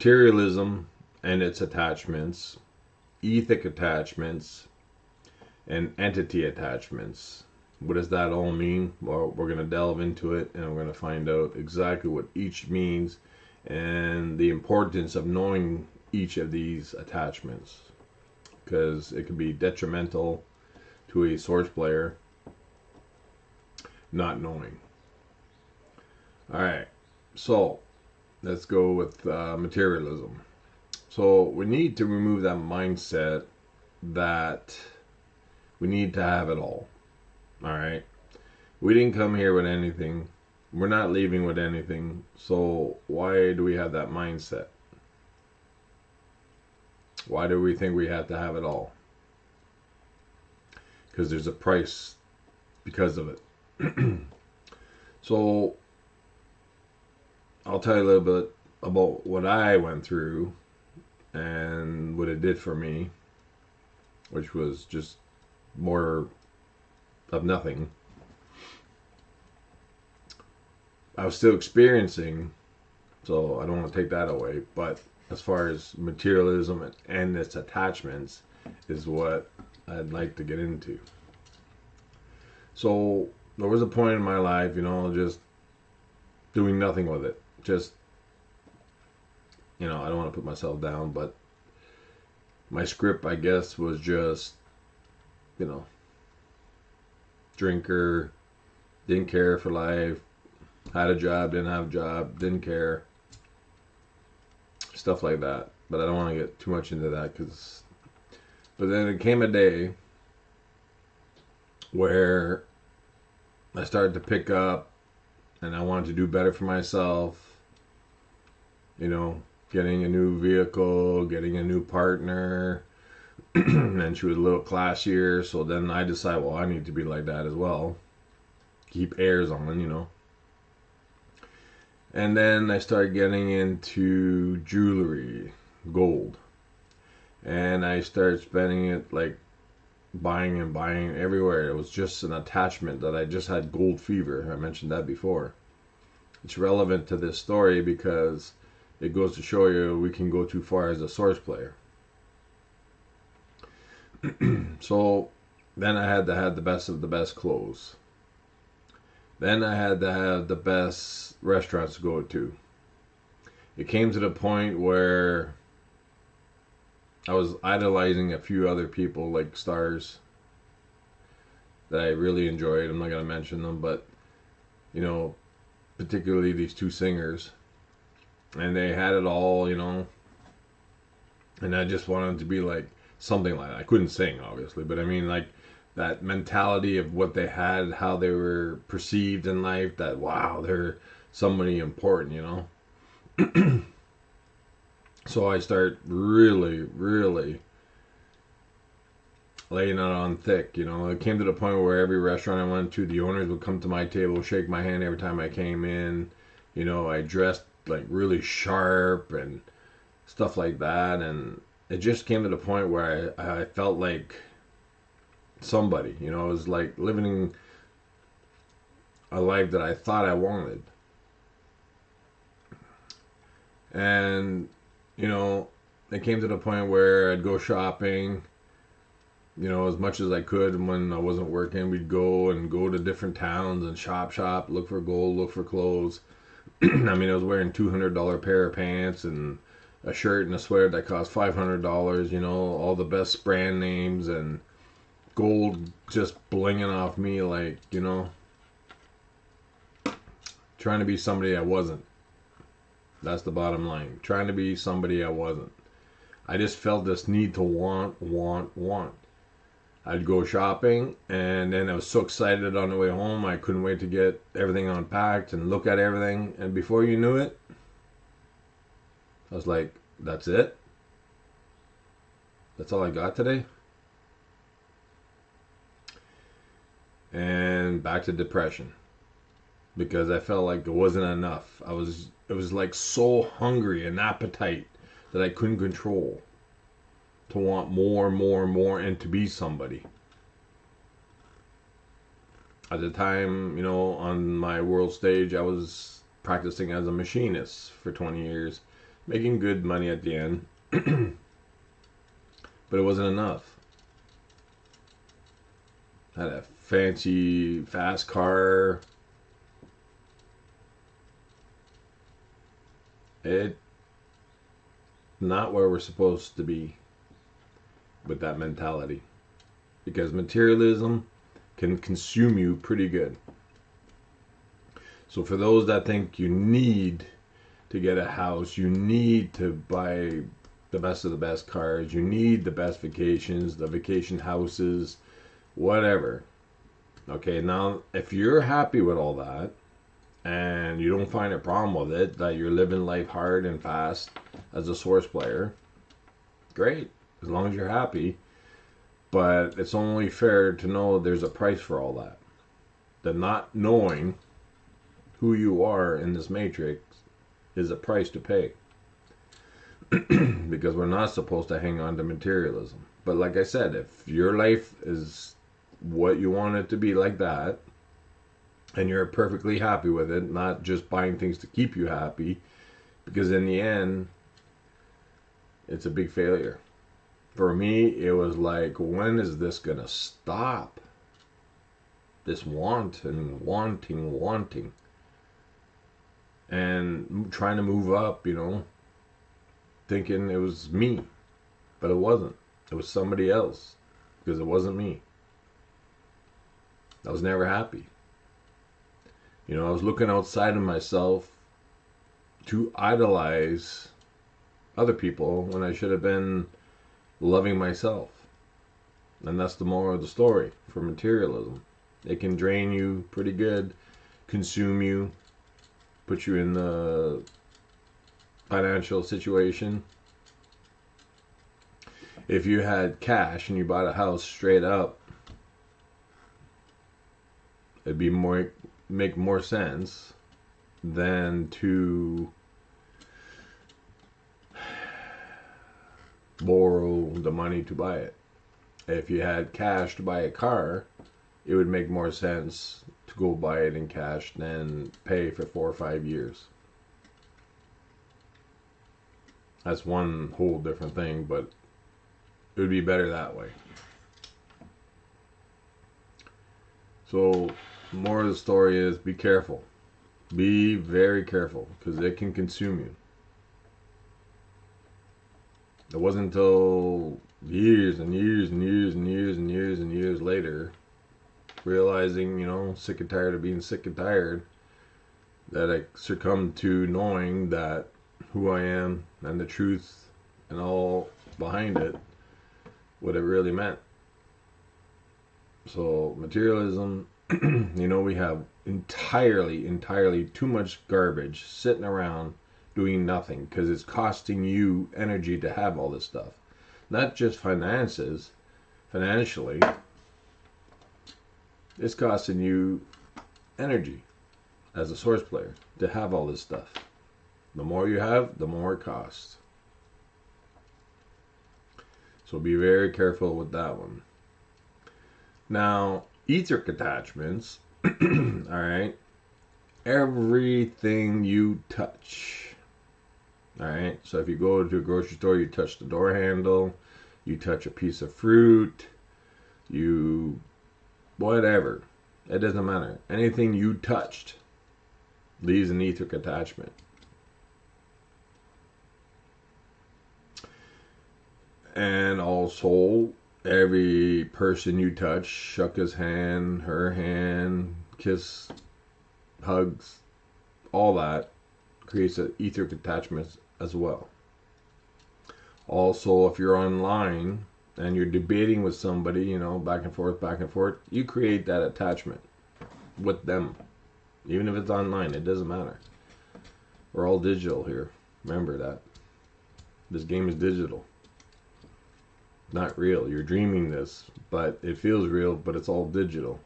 materialism and its attachments, ethic attachments, and entity attachments. What does that all mean? Well, we're going to delve into it and we're going to find out exactly what each means and the importance of knowing each of these attachments, because it can be detrimental to a Source player not knowing. Alright, so let's go with materialism. So we need to remove that mindset that we need to have it all. Alright, we didn't come here with anything. We're not leaving with anything. So why do we have that mindset? Why do we think we have to have it all? Because there's a price because of it. So I'll tell you a little bit about what I went through and what it did for me, which was just more of nothing. I was still experiencing, so I don't want to take that away, but as far as materialism and its attachments is what I'd like to get into. So there was a point in my life, just doing nothing with it. Just, I don't want to put myself down, but my script, I guess, was just, drinker, didn't care for life, had a job, didn't have a job, didn't care, stuff like that. But I don't want to get too much into that, but then it came a day where I started to pick up and I wanted to do better for myself, getting a new vehicle, getting a new partner, and she was a little classier, so then I decided, well, I need to be like that as well. Keep airs on, And then I started getting into jewelry, gold. And I started spending it like buying and buying everywhere. It was just an attachment that I just had gold fever. I mentioned that before. It's relevant to this story because it goes to show you we can go too far as a Source player. So then I had to have the best of the best clothes. Then I had to have the best restaurants to go to. It came to the point where I was idolizing a few other people, like stars that I really enjoyed. I'm not going to mention them, but particularly these two singers. And they had it all, and I just wanted to be like something like that. I couldn't sing, obviously, but I mean, like, that mentality of what they had, how they were perceived in life, that, wow, they're somebody important, So I start really, really laying it on thick, It came to the point where every restaurant I went to, the owners would come to my table, shake my hand every time I came in. I dressed like really sharp and stuff like that, and it just came to the point where I felt like somebody, it was like living a life that I thought I wanted. And it came to the point where I'd go shopping, as much as I could. When I wasn't working, we'd go to different towns and shop, look for gold, look for clothes. I mean, I was wearing $200 pair of pants and a shirt and a sweater that cost $500, all the best brand names, and gold just blinging off me like, trying to be somebody I wasn't. That's the bottom line. Trying to be somebody I wasn't. I just felt this need to want. I'd go shopping, and then I was so excited on the way home, I couldn't wait to get everything unpacked and look at everything. And before you knew it, I was like, that's it? That's all I got today? And back to depression. Because I felt like it wasn't enough. It was like so hungry, an appetite that I couldn't control. To want more, and to be somebody. At the time, on my world stage, I was practicing as a machinist for 20 years. making good money at the end, but it wasn't enough. Had a fancy, fast car. It not where we're supposed to be with that mentality, because materialism can consume you pretty good. So for those that think you need to get a house, you need to buy the best of the best cars, you need the best vacations, the vacation houses, whatever. Okay, now if you're happy with all that and you don't find a problem with it, that you're living life hard and fast as a source player, great, as long as you're happy. But it's only fair to know there's a price for all that. The not knowing who you are in this matrix is a price to pay. Because we're not supposed to hang on to materialism. But like I said, if your life is what you want it to be like that, and you're perfectly happy with it, not just buying things to keep you happy, because in the end, it's a big failure. For me, it was like, when is this gonna stop? This want and wanting. And trying to move up, thinking it was me. But it wasn't. It was somebody else. Because it wasn't me. I was never happy. I was looking outside of myself to idolize other people when I should have been loving myself. And that's the moral of the story for materialism. It can drain you pretty good, consume you, put you in the financial situation. If you had cash and you bought a house straight up, it'd be make more sense than to borrow the money to buy it. If you had cash to buy a car, it would make more sense to go buy it in cash than pay for 4 or 5 years. That's one whole different thing, but it would be better that way. So, more of the story is be careful. Be very careful, because it can consume you. It wasn't until years and years and years and years and years and years later, realizing, sick and tired of being sick and tired, that I succumbed to knowing that who I am and the truth and all behind it, what it really meant. So materialism, we have entirely too much garbage sitting around doing nothing, because it's costing you energy to have all this stuff. Not just financially, it's costing you energy as a source player to have all this stuff. The more you have, the more it costs. So be very careful with that one. Now, etheric attachments, alright, everything you touch. Alright, so if you go to a grocery store, you touch the door handle, you touch a piece of fruit, whatever. It doesn't matter. Anything you touched leaves an etheric attachment. And also, every person you touch, shook his hand, her hand, kiss, hugs, all that creates an etheric attachment as well. Also, if you're online and you're debating with somebody, back and forth, you create that attachment with them. Even if it's online, it doesn't matter. We're all digital here. Remember that. This game is digital. Not real. You're dreaming this, but it feels real, but it's all digital.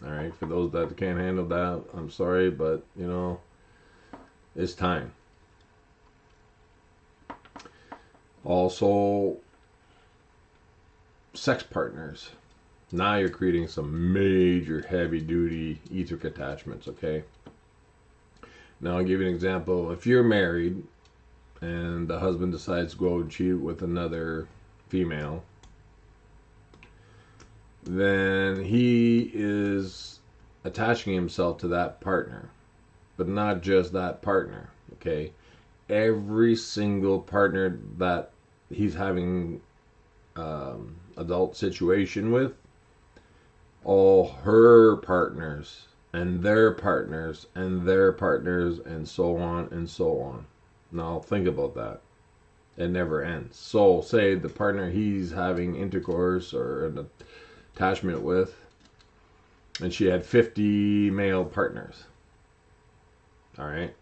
Alright, for those that can't handle that, I'm sorry, but, it's time. Also, sex partners. Now you're creating some major heavy-duty etheric attachments, okay? Now I'll give you an example. If you're married and the husband decides to go and cheat with another female, then he is attaching himself to that partner. But not just that partner, okay? Every single partner that he's having adult situation with, all her partners and their partners and their partners, and so on and so on. Now think about that. It never ends. So say the partner he's having intercourse or an attachment with, and she had 50 male partners. All right,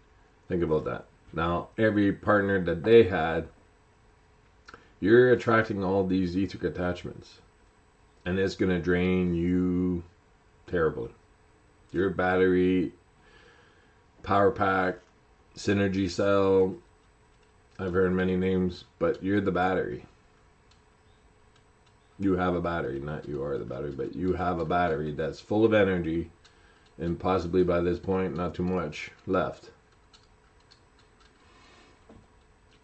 think about that. Now every partner that they had, you're attracting all these etheric attachments, and it's going to drain you terribly. Your battery, power pack, synergy cell, I've heard many names, but you're the battery. You have a battery, not you are the battery, but you have a battery that's full of energy, and possibly by this point not too much left.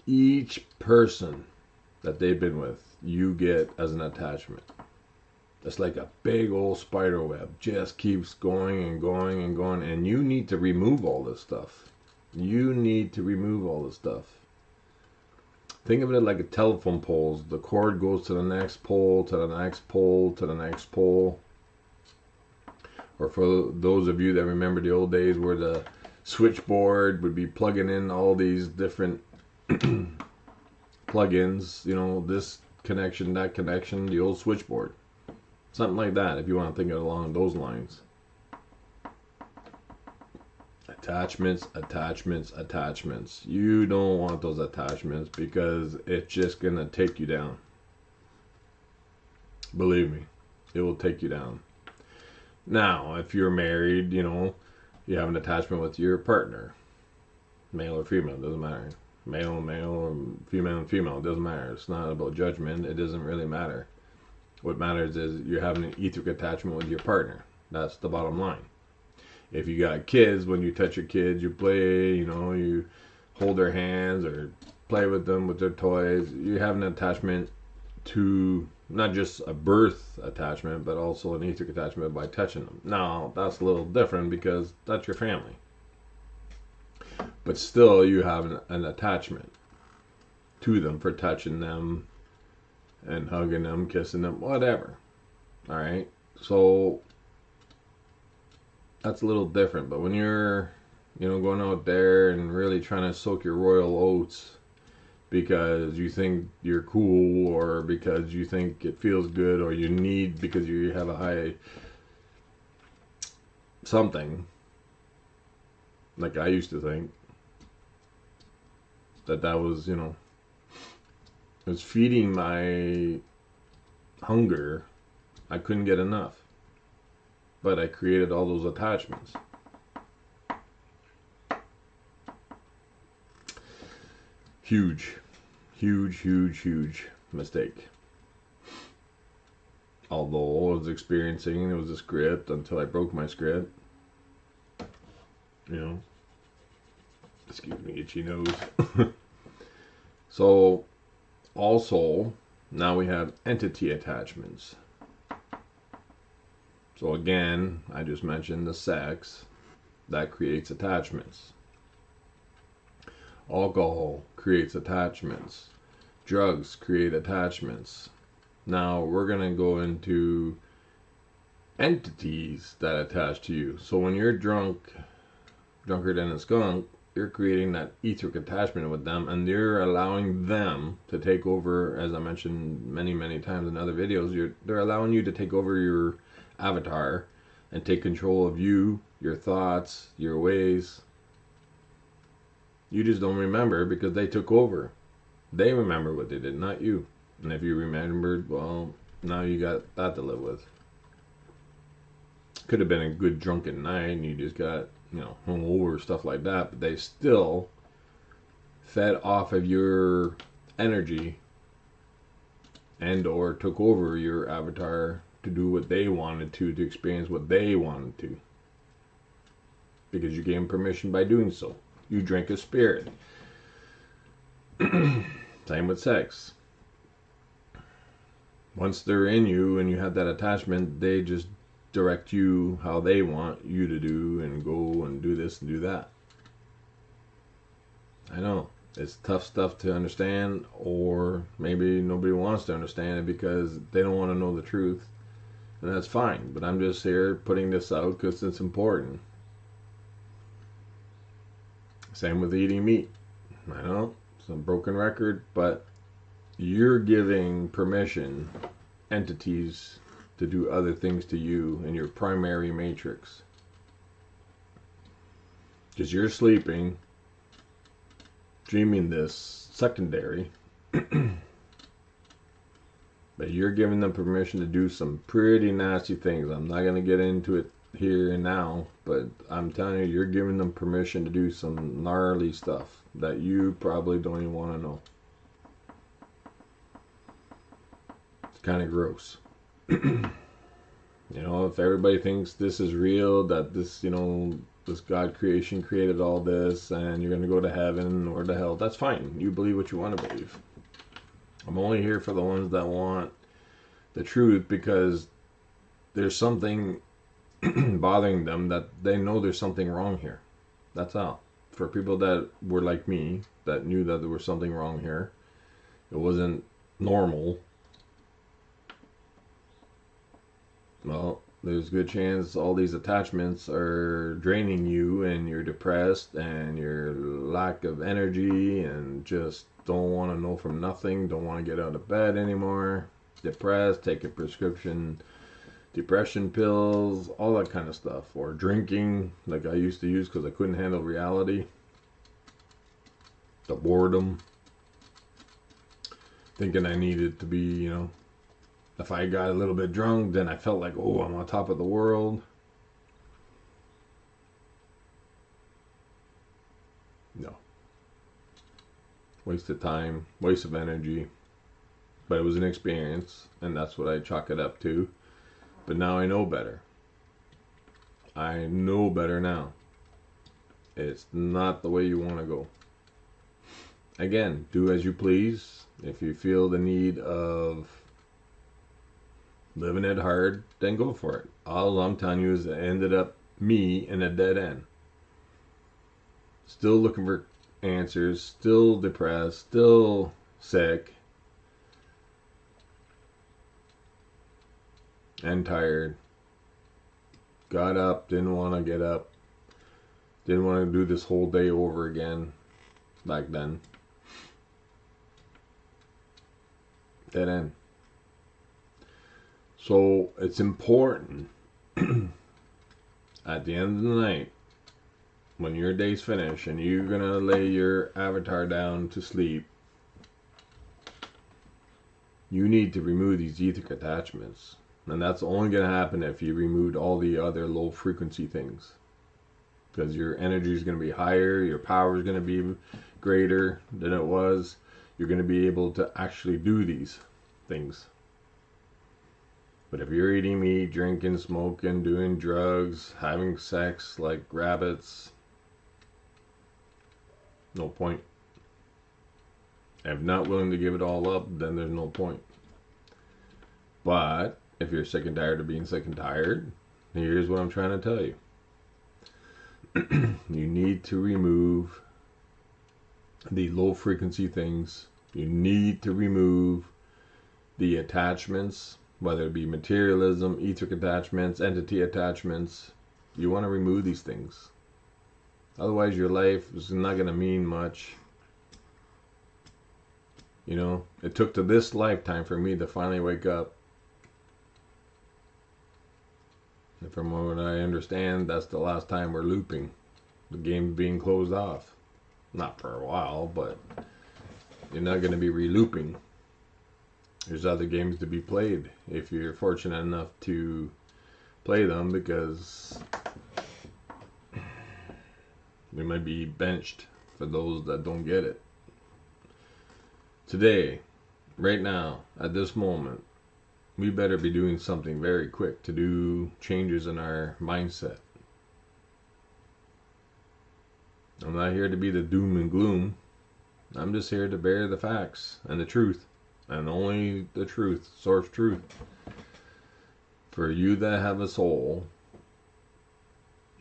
Each person that they've been with, you get as an attachment. It's like a big old spider web, just keeps going and going and going, and you need to remove all this stuff. You need to remove all this stuff. Think of it like a telephone poles. The cord goes to the next pole, to the next pole, to the next pole. Or for those of you that remember the old days where the switchboard would be plugging in all these different plugins, you know, this connection, that connection, the old switchboard. Something like that, if you want to think of it along those lines. Attachments, attachments, attachments. You don't want those attachments because it's just going to take you down. Believe me, it will take you down. Now, if you're married, you know, you have an attachment with your partner. Male or female, doesn't matter. Male and male, or female and female, doesn't matter. It's not about judgment. It doesn't really matter. What matters is you're having an etheric attachment with your partner. That's the bottom line. If you got kids, when you touch your kids, you play, you know, you hold their hands or play with them with their toys. You have an attachment to not just a birth attachment, but also an etheric attachment by touching them. Now, that's a little different because that's your family. But still, you have an attachment to them for touching them and hugging them, kissing them, whatever. All right? So that's a little different. But when you're, you know, going out there and really trying to soak your royal oats because you think you're cool, or because you think it feels good, or you need because you have a high something, like I used to think that was, you know, it was feeding my hunger. I couldn't get enough, but I created all those attachments. Huge mistake. Although I was experiencing, it was a script until I broke my script. You know, excuse me, itchy nose. So also now we have entity attachments. So again, I just mentioned the sex that creates attachments. Alcohol creates attachments. Drugs create attachments. Now we're going to go into entities that attach to you. So when you're drunk, drunker than a skunk, you're creating that etheric attachment with them, and you're allowing them to take over. As I mentioned many times in other videos, they're allowing you to take over your avatar and take control of you, your thoughts, your ways. You just don't remember because they took over. They remember what they did, not you. And if you remembered, well, now you got that to live with. Could have been a good drunken night and you just got, you know, hungover, stuff like that, but they still fed off of your energy and or took over your avatar to do what they wanted to experience what they wanted to. Because you gave them permission by doing so. You drank a spirit. Same with sex. Once they're in you and you have that attachment, they just direct you how they want you to do and go and do this and do that. I know it's tough stuff to understand, or maybe nobody wants to understand it because they don't want to know the truth, and that's fine. But I'm just here putting this out because it's important. Same with eating meat. I know it's a broken record, but you're giving permission entities to do other things to you in your primary matrix. Because you're sleeping, dreaming this secondary, but you're giving them permission to do some pretty nasty things. I'm not going to get into it here and now, but I'm telling you, you're giving them permission to do some gnarly stuff that you probably don't even want to know. It's kind of gross. You know, if everybody thinks this is real, that this, you know, this God creation created all this and you're going to go to heaven or to hell, that's fine. You believe what you want to believe. I'm only here for the ones that want the truth, because there's something bothering them, that they know there's something wrong here. That's all. For people that were like me, that knew that there was something wrong here, it wasn't normal, well, there's a good chance all these attachments are draining you and you're depressed and your lack of energy and just don't want to know from nothing, don't want to get out of bed anymore, depressed, taking prescription depression pills, all that kind of stuff, or drinking like I used to use because I couldn't handle reality, the boredom, thinking I needed to be, you know, if I got a little bit drunk, then I felt like, oh, I'm on top of the world. No. Waste of time, waste of energy. But it was an experience, and that's what I chalk it up to. But now I know better. I know better now. It's not the way you want to go. Again, do as you please. If you feel the need of living it hard, then go for it. All I'm telling you is it ended up me in a dead end. Still looking for answers, still depressed, still sick, and tired. Got up, didn't want to get up, didn't want to do this whole day over again back then. Dead end. So it's important at the end of the night, when your day's finished and you're gonna lay your avatar down to sleep, you need to remove these etheric attachments. And that's only gonna happen if you removed all the other low frequency things. Because your energy is gonna be higher, your power is gonna be greater than it was. You're gonna be able to actually do these things. But if you're eating meat, drinking, smoking, doing drugs, having sex like rabbits, no point. If not willing to give it all up, then there's no point. But if you're sick and tired of being sick and tired, here's what I'm trying to tell you. You need to remove the low frequency things. You need to remove the attachments, whether it be materialism, etheric attachments, entity attachments. You want to remove these things. Otherwise your life is not going to mean much. You know, it took to this lifetime for me to finally wake up. And from what I understand, that's the last time we're looping. The game's being closed off. Not for a while, but you're not going to be re-looping. There's other games to be played if you're fortunate enough to play them, because we might be benched for those that don't get it. Today, right now, at this moment, we better be doing something very quick to do changes in our mindset. I'm not here to be the doom and gloom. I'm just here to bear the facts and the truth, and only the truth, source truth. For you that have a soul,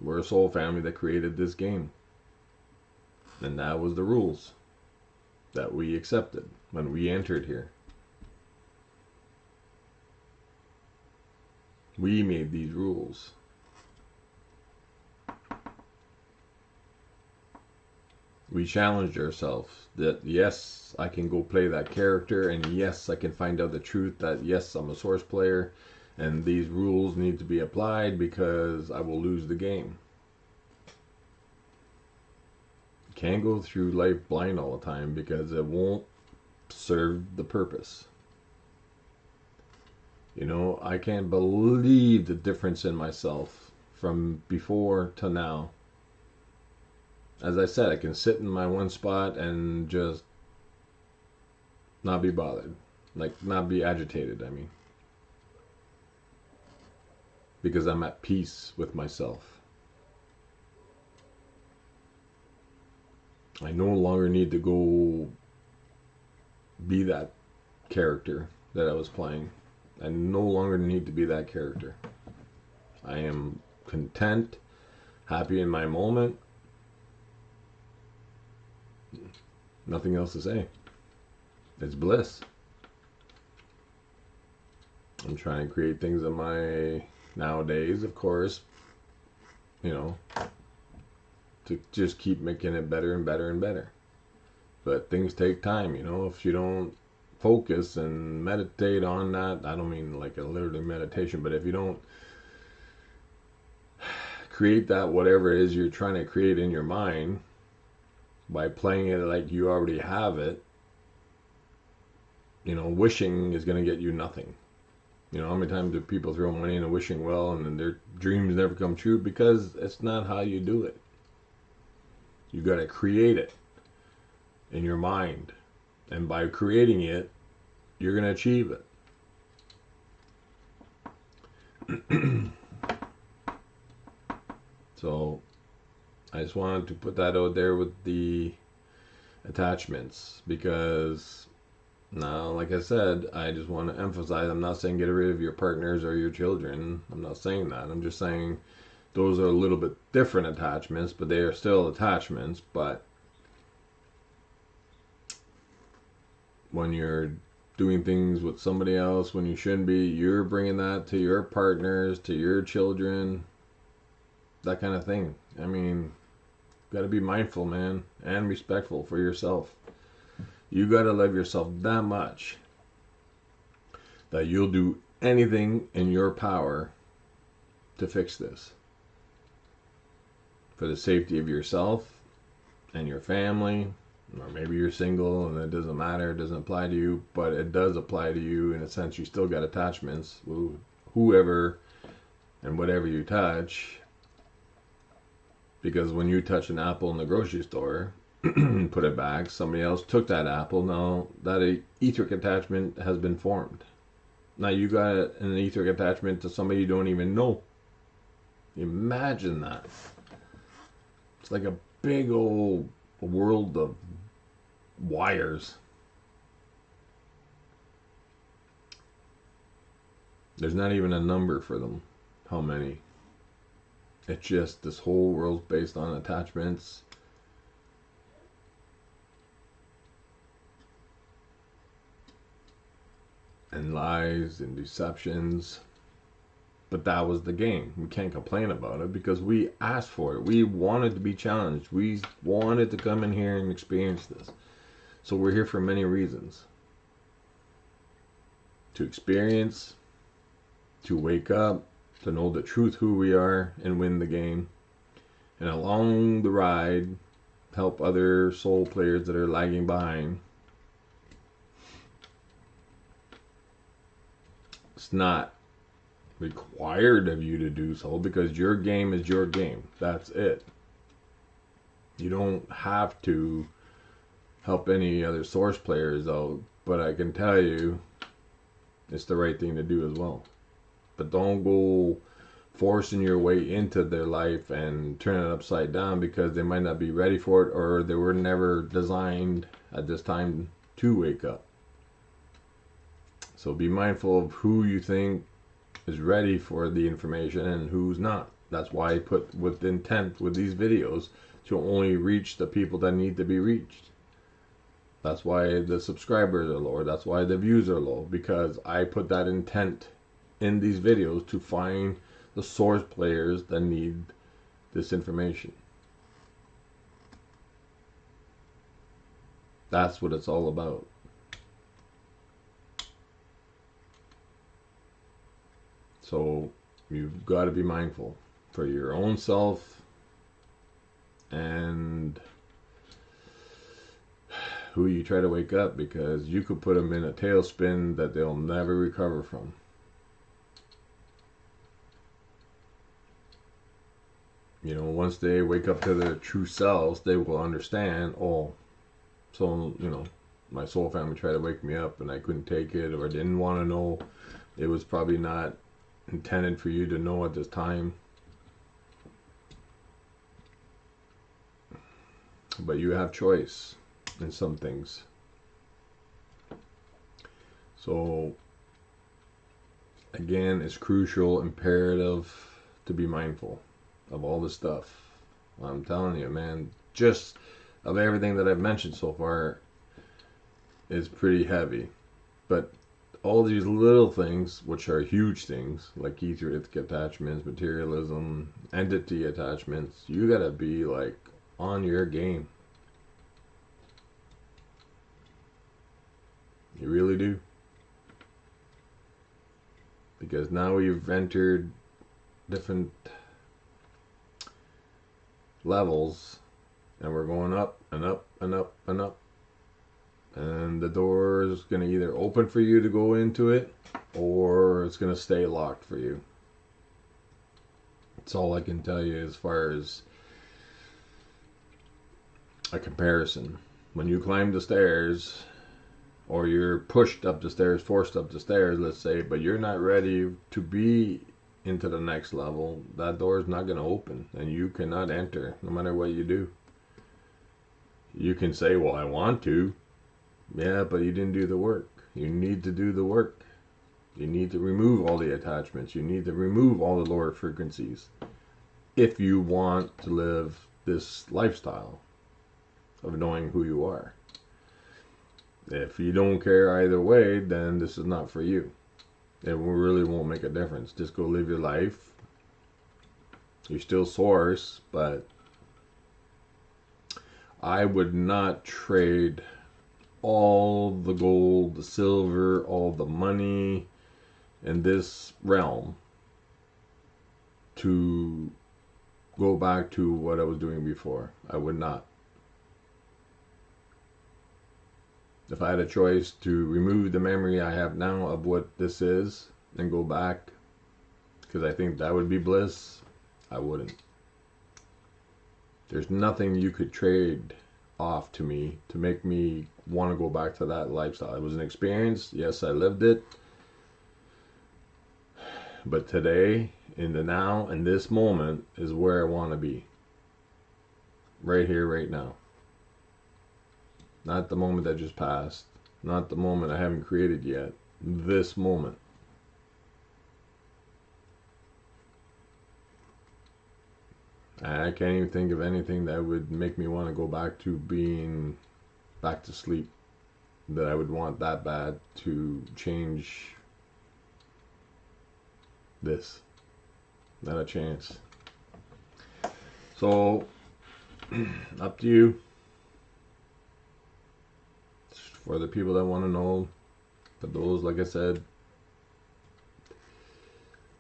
we're a soul family that created this game. And that was the rules that we accepted when we entered here. We made these rules. We challenged ourselves that yes, I can go play that character, and yes, I can find out the truth that yes, I'm a source player, and these rules need to be applied because I will lose the game. You can't go through life blind all the time because it won't serve the purpose. You know, I can't believe the difference in myself from before to now. As I said, I can sit in my one spot and just not be bothered. Like, not be agitated, I mean. Because I'm at peace with myself. I no longer need to go be that character that I was playing. I no longer need to be that character. I am content, happy in my moment. Nothing else to say. It's bliss. I'm trying to create things in my nowadays, of course, you know, to just keep making it better and better and better. But things take time, you know. If you don't focus and meditate on that, I don't mean like a literally meditation, but if you don't create that whatever it is you're trying to create in your mind by playing it like you already have it, you know, wishing is going to get you nothing. You know, how many times do people throw money in a wishing well and then their dreams never come true? Because it's not how you do it. You got to create it in your mind. And by creating it, you're going to achieve it. So, I just wanted to put that out there with the attachments. Because, now, like I said, I just want to emphasize, I'm not saying get rid of your partners or your children. I'm not saying that. I'm just saying those are a little bit different attachments, but they are still attachments. But when you're doing things with somebody else when you shouldn't be, you're bringing that to your partners, to your children, that kind of thing. I mean, got to be mindful, man, and respectful for yourself. You got to love yourself that much that you'll do anything in your power to fix this. For the safety of yourself and your family, or maybe you're single and it doesn't matter, it doesn't apply to you, but it does apply to you in a sense. You still got attachments with whoever and whatever you touch. Because when you touch an apple in the grocery store, put it back, somebody else took that apple. Now that etheric attachment has been formed. Now you got an etheric attachment to somebody you don't even know. Imagine that. It's like a big old world of wires. There's not even a number for them. How many? It's just this whole world's based on attachments. And lies and deceptions. But that was the game. We can't complain about it because we asked for it. We wanted to be challenged. We wanted to come in here and experience this. So we're here for many reasons. To experience, to wake up, to know the truth who we are and win the game. And along the ride, help other soul players that are lagging behind. It's not required of you to do so because your game is your game. That's it. You don't have to help any other source players out, but I can tell you it's the right thing to do as well. But don't go forcing your way into their life and turn it upside down because they might not be ready for it, or they were never designed at this time to wake up. So be mindful of who you think is ready for the information and who's not. That's why I put with intent with these videos to only reach the people that need to be reached. That's why the subscribers are lower. That's why the views are low, because I put that intent in these videos to find the source players that need this information. That's what it's all about. So you've got to be mindful for your own self and who you try to wake up, because you could put them in a tailspin that they'll never recover from. You know, once they wake up to their true selves, they will understand, oh, so, you know, my soul family tried to wake me up and I couldn't take it, or didn't want to know. It was probably not intended for you to know at this time. But you have choice in some things. So, again, it's crucial, imperative to be mindful of all this stuff. I'm telling you, man, just of everything that I've mentioned so far is pretty heavy. But all these little things, which are huge things, like etheric attachments, materialism, entity attachments, you gotta be like on your game. You really do. Because now we've entered different levels, and we're going up and up and up and up. And the door is going to either open for you to go into it, or it's going to stay locked for you. That's all I can tell you as far as a comparison. When you climb the stairs, or you're pushed up the stairs, forced up the stairs, let's say, but you're not ready to be into the next level, that door is not going to open, and you cannot enter no matter what you do. You can say, well, I want to. Yeah, but you didn't do the work. You need to do the work. You need to remove all the attachments. You need to remove all the lower frequencies if you want to live this lifestyle of knowing who you are. If you don't care either way, then this is not for you. It really won't make a difference. Just go live your life. You're still source, but I would not trade all the gold, the silver, all the money in this realm to go back to what I was doing before. I would not. If I had a choice to remove the memory I have now of what this is and go back, because I think that would be bliss, I wouldn't. There's nothing you could trade off to me to make me want to go back to that lifestyle. It was an experience. Yes, I lived it. But today, in the now, in this moment, is where I want to be. Right here, right now. Not the moment that just passed. Not the moment I haven't created yet. This moment. I can't even think of anything that would make me want to go back to being back to sleep. That I would want that bad to change this. Not a chance. So, up to you. For the people that want to know, for those, like I said,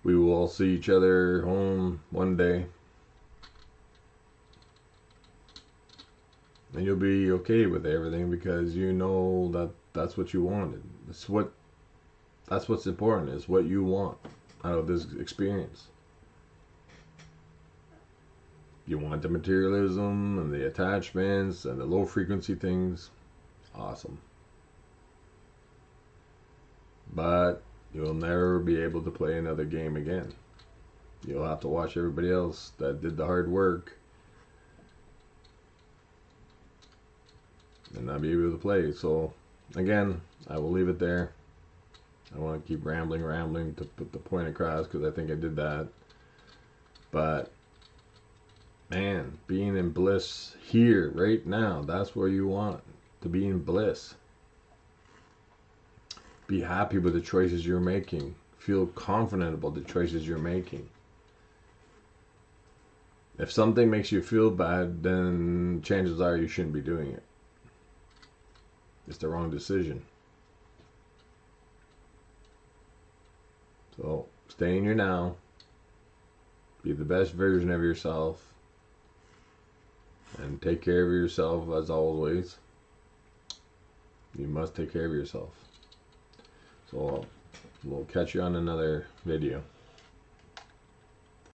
we will all see each other home one day. And you'll be okay with everything because you know that that's what you wanted. That's what's important, is what you want out of this experience. You want the materialism and the attachments and the low frequency things. Awesome. But you'll never be able to play another game again. You'll have to watch everybody else that did the hard work and not be able to play. So again, I will leave it there. I don't want to keep rambling to put the point across, because I think I did that. But man, being in bliss here right now, that's where you want to be, in bliss. Be happy with the choices you're making. Feel confident about the choices you're making. If something makes you feel bad, then chances are you shouldn't be doing it. It's the wrong decision. So stay in your now. Be the best version of yourself. And take care of yourself as always. You must take care of yourself. So we'll catch you on another video.